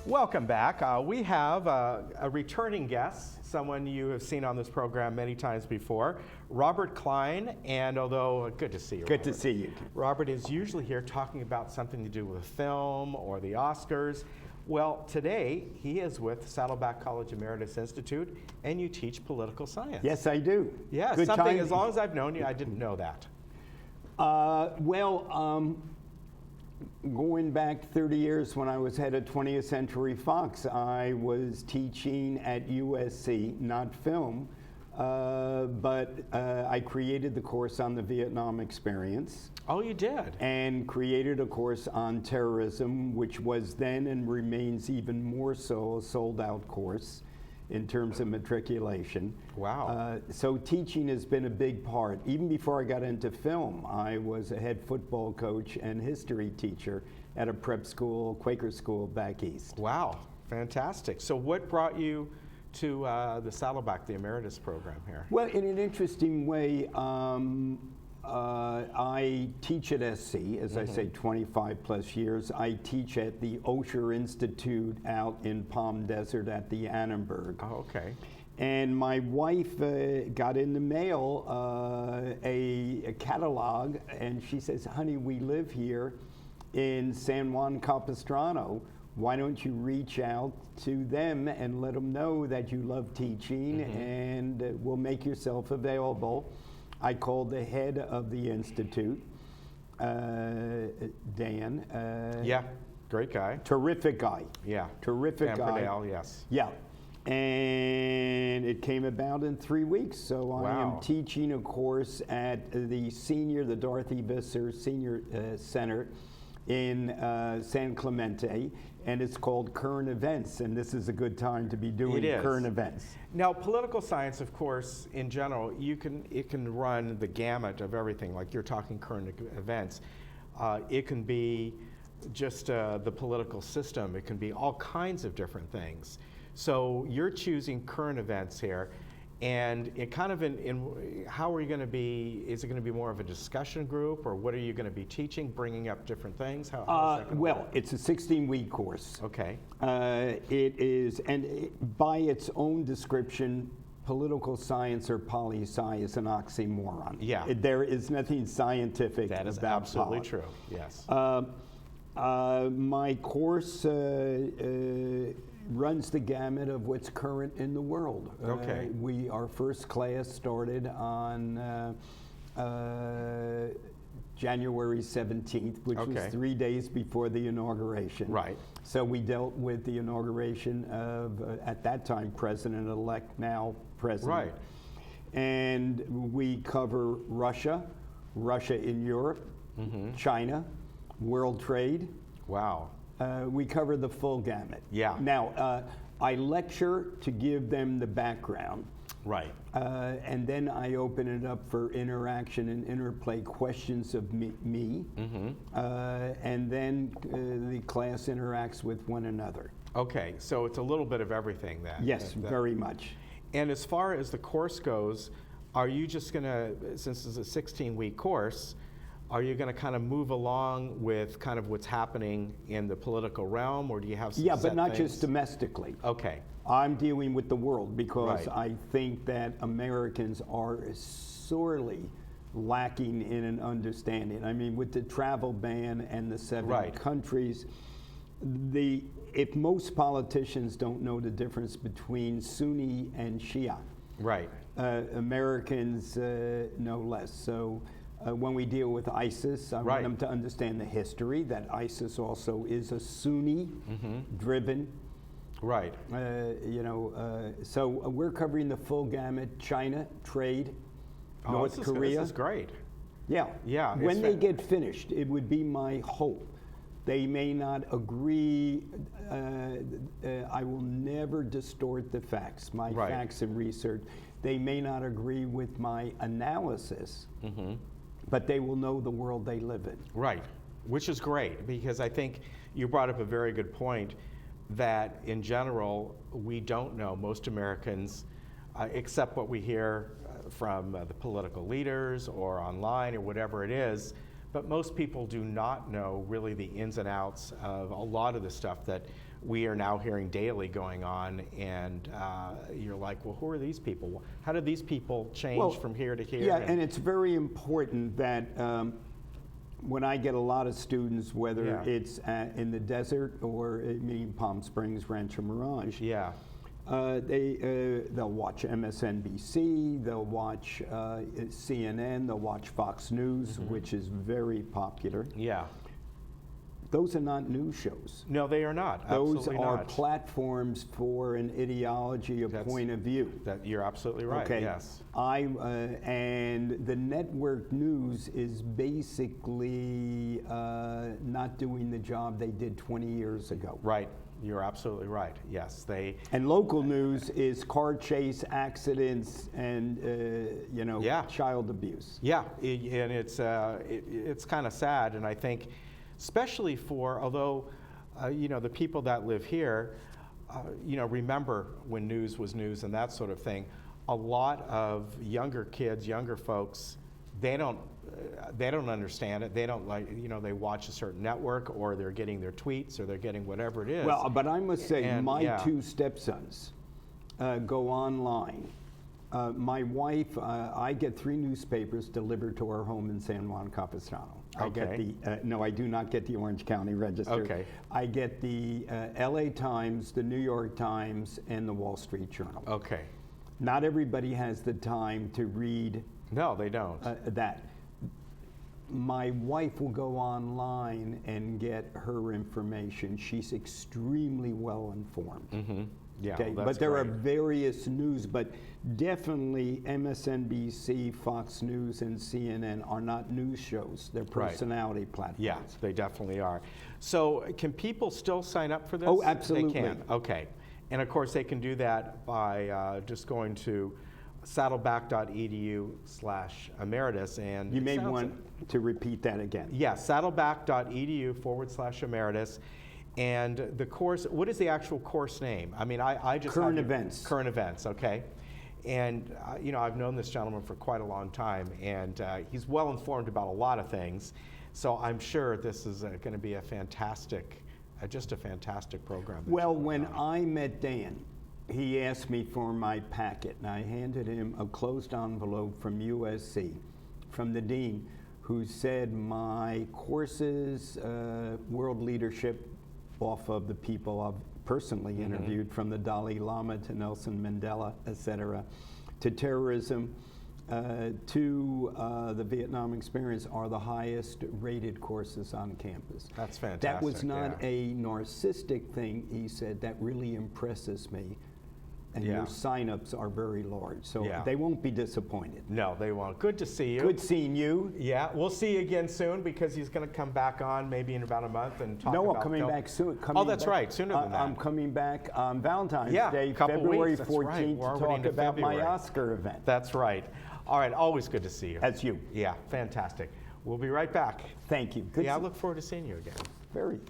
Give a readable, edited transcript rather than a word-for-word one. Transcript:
Welcome back. We have a returning guest, someone you have seen on this program many times before, Robert Klein. And although, good to see you, Good Robert. to see you. Robert is usually here talking about something to do with film or the Oscars. Well, today he is with Saddleback College Emeritus Institute, and you teach political science. Yes, I do. Yeah, Good something, time. as long as I've known you, I didn't know that. Going back 30 years when I was head of 20th Century Fox, I was teaching at USC, not film, but I created the course on the Vietnam experience. Oh, you did? And created a course on terrorism, which was then and remains even more so a sold-out course in terms of matriculation. Wow. So teaching has been a big part. Even before I got into film, I was a head football coach and history teacher at a prep school, Quaker school back east. Wow, fantastic. So what brought you to the Saddleback, the Emeritus program here? Well, in an interesting way, I teach at SC, as I say, 25 plus years. I teach at the Osher Institute out in Palm Desert at the Annenberg. Oh, okay. And my wife got in the mail a catalog, and she says, honey, we live here in San Juan Capistrano. Why don't you reach out to them and let them know that you love teaching and will make yourself available. I called the head of the Institute, Dan. Yeah, great guy. Terrific guy. Yeah. Terrific Dan guy. Purnell, yes. Yeah. And it came about in 3 weeks. So I am teaching a course at the Dorothy Visser Senior Center in San Clemente, and it's called Current Events, and this is a good time to be doing current events. Now, political science, of course, in general, it can run the gamut of everything, like you're talking current events. It can be just the political system. It can be all kinds of different things. So you're choosing current events here, and it kind of how are you going to be? Is it going to be more of a discussion group, or what are you going to be teaching, bringing up different things? How's that going to work? It's a 16-week course. Okay. It is, and by its own description, political science or poli-sci is an oxymoron. Yeah. There is nothing scientific about that is absolutely poli. true. Yes. My course runs the gamut of what's current in the world. Okay. Our first class started on January 17th, which was 3 days before the inauguration. Right. So we dealt with the inauguration of, at that time, President-elect, now President. Right. And we cover Russia in Europe, China, world trade. Wow. We cover the full gamut. Yeah. Now, I lecture to give them the background. Right. And then I open it up for interaction and interplay questions of me. And then the class interacts with one another. Okay, so it's a little bit of everything then. Yes, very much. And as far as the course goes, are you just going to, since it's a 16-week course, are you going to kind of move along with kind of what's happening in the political realm, or do you have some but set not things? just domestically. Okay. I'm dealing with the world because Right. I think that Americans are sorely lacking in an understanding. I mean, with the travel ban and the 7 countries, if most politicians don't know the difference between Sunni and Shia, Right. Americans no less. So when we deal with ISIS, I want them to understand the history, that ISIS also is a Sunni-driven. Right. So we're covering the full gamut: China, trade, North Korea. This is great. Yeah. Yeah. When they get finished, it would be my hope. They may not agree. I will never distort the facts, my facts and research. They may not agree with my analysis, but they will know the world they live in. Right, which is great, because I think you brought up a very good point that in general, we don't know, most Americans, except what we hear from the political leaders or online or whatever it is, but most people do not know really the ins and outs of a lot of the stuff that we are now hearing daily going on, and you're like, well, who are these people? How did these people change from here to here? Yeah, and it's very important that when I get a lot of students, whether it's in the desert or meaning Palm Springs, Rancho Mirage, they'll watch MSNBC, they'll watch CNN, they'll watch Fox News, which is very popular. Yeah. Those are not news shows. No, they are not. Those Absolutely are not. platforms for an ideology, a point of view. You're absolutely right. Okay. Yes. And the network news is basically not doing the job they did 20 years ago. Right. You're absolutely right. Yes. And local news is car chase, accidents, and child abuse. Yeah, and it's kind of sad, and I think, especially although the people that live here, remember when news was news and that sort of thing. A lot of younger kids, younger folks, they don't understand it. They don't they watch a certain network, or they're getting their tweets, or they're getting whatever it is. Well, but I must say, my two stepsons go online. My wife, I get 3 newspapers delivered to our home in San Juan Capistrano. I get no, I do not get the Orange County Register. Okay. I get the LA Times, the New York Times, and the Wall Street Journal. Okay. Not everybody has the time to read. No, they don't. That. My wife will go online and get her information. She's extremely well informed. Mm-hmm. Yeah, okay, but there are various news, but definitely MSNBC, Fox News, and CNN are not news shows. They're personality platforms. Yeah, they definitely are. So can people still sign up for this? Oh, absolutely. They can. Okay. And of course, they can do that by just going to saddleback.edu/emeritus. And you may want to repeat that again. Yeah, saddleback.edu/emeritus. And the course, what is the actual course name? I mean, I just Current events. Current events, okay. And I've known this gentleman for quite a long time, and he's well informed about a lot of things. So I'm sure this is going to be a fantastic, just a fantastic program. Well, when I met Dan, he asked me for my packet, and I handed him a closed envelope from USC, from the dean, who said my courses, world leadership, off of the people I've personally interviewed, from the Dalai Lama to Nelson Mandela, et cetera, to terrorism, to the Vietnam experience, are the highest rated courses on campus. That's fantastic. That was not a narcissistic thing. He said, that really impresses me. And your sign-ups are very large, so they won't be disappointed. No, they won't. Good to see you. Good seeing you. Yeah, we'll see you again soon, because he's going to come back on maybe in about a month and talk about... No, I'm coming back soon. That's right, sooner than that. I'm coming back on Valentine's Day, February 14th, to talk about my Oscar event. That's right. All right, always good to see you. That's you. Yeah, fantastic. We'll be right back. Thank you. I look forward to seeing you again. Very.